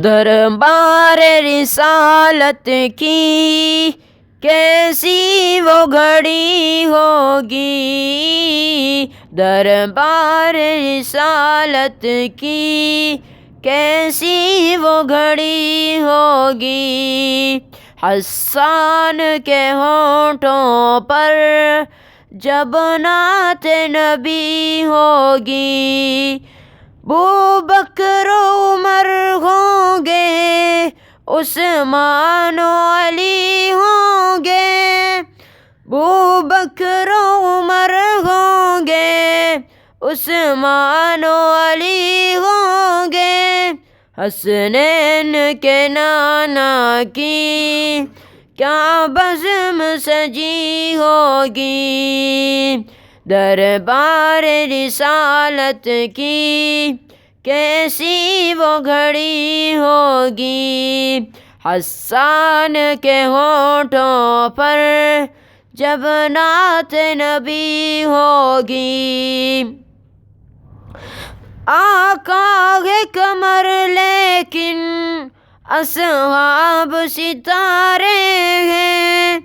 دربار رسالت کی کیسی وہ گھڑی ہوگی، دربار رسالت کی کیسی وہ گھڑی ہوگی۔ حسان کے ہونٹوں پر جب نعت نبی ہوگی، ابوبکر و عمر ہوں گے، عثمان و علی ہوں گے، ابوبکر و عمر ہوں گے، عثمان و علی ہوں گے۔ حسنین کے نانا کی کیا بزم سجی ہوگی، دربار رسالت کی کیسی وہ گھڑی ہوگی۔ حسان کے ہونٹوں پر جب نعت نبی ہوگی، آقا ہے قمر لیکن اصحاب ستارے ہیں،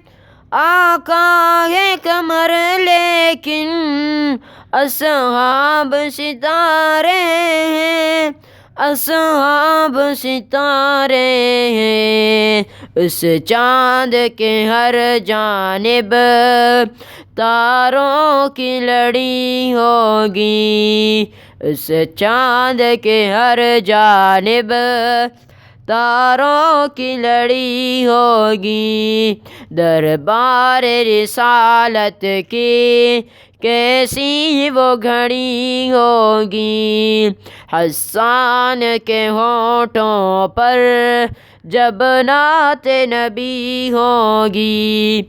آقا ہے قمر لیکن اصحاب ستارے ہیں، اصحاب ستارے ہیں۔ اس چاند کے ہر جانب تاروں کی لڑی ہوگی، اس چاند کے ہر جانب تاروں کی لڑی ہوگی۔ دربار رسالت کی کیسی وہ گھڑی ہوگی، حسان کے ہونٹوں پر جب نعت نبی ہوگی۔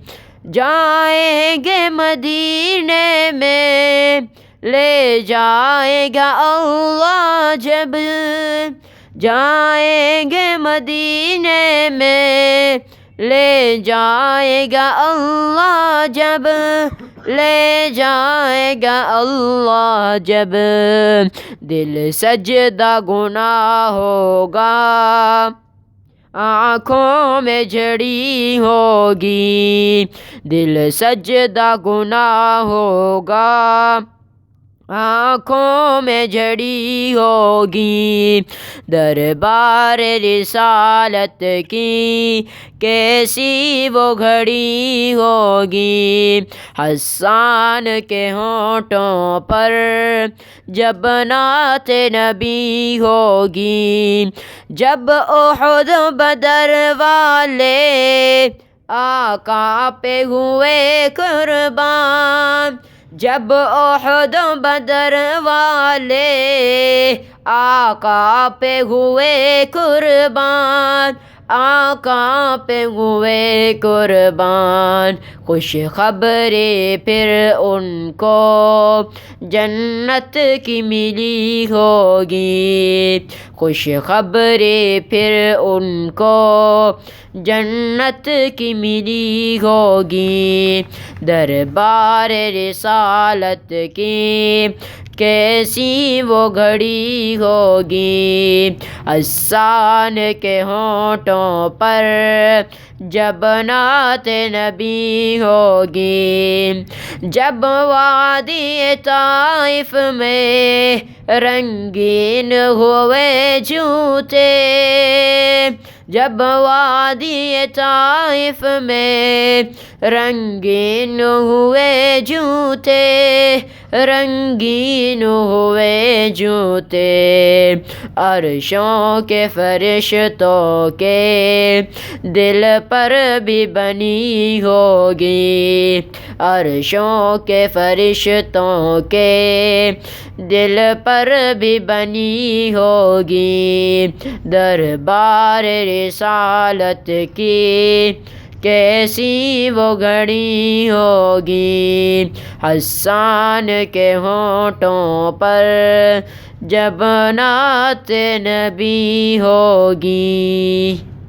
جائیں گے مدینے میں لے جائے گا اللہ جب، جائیں گے مدینے میں لے جائے گا اللہ جب، لے جائے گا اللہ جب۔ دل سجدہ گناہ ہوگا، آنکھوں میں جھڑی ہوگی، دل سجدہ گناہ ہوگا، آنکھوں میں جھڑی ہوگی۔ دربار رسالت کی کیسی وہ گھڑی ہوگی، حسان کے ہونٹوں پر جب نعت نبی ہوگی۔ جب احد بدر والے آقا پہ ہوئے قربان، جب احد بدر والے آقا پہ ہوئے قربان، آقا پہ ہوئے قربان، خوش خبری پھر ان کو جنت کی ملی ہوگی، خوش خبری پھر ان کو جنت کی ملی ہوگی۔ دربار رسالت کی کیسی وہ گھڑی ہوگی، حسان کے ہونٹوں پر جب نعت نبی ہوگی۔ جب وادی طائف میں رنگین ہوئے جوتے، جب وادی طائف میں رنگین ہوئے جوتے، رنگین ہوئے جوتے، عرشوں کے فرشتوں کے دل پر بھی بنی ہوگی، عرشوں کے فرشتوں کے دل پر بھی بنی ہوگی۔ دربار رسالت کی کیسی وہ گھڑی ہوگی، حسان کے ہونٹوں پر جب نعت نبی ہوگی۔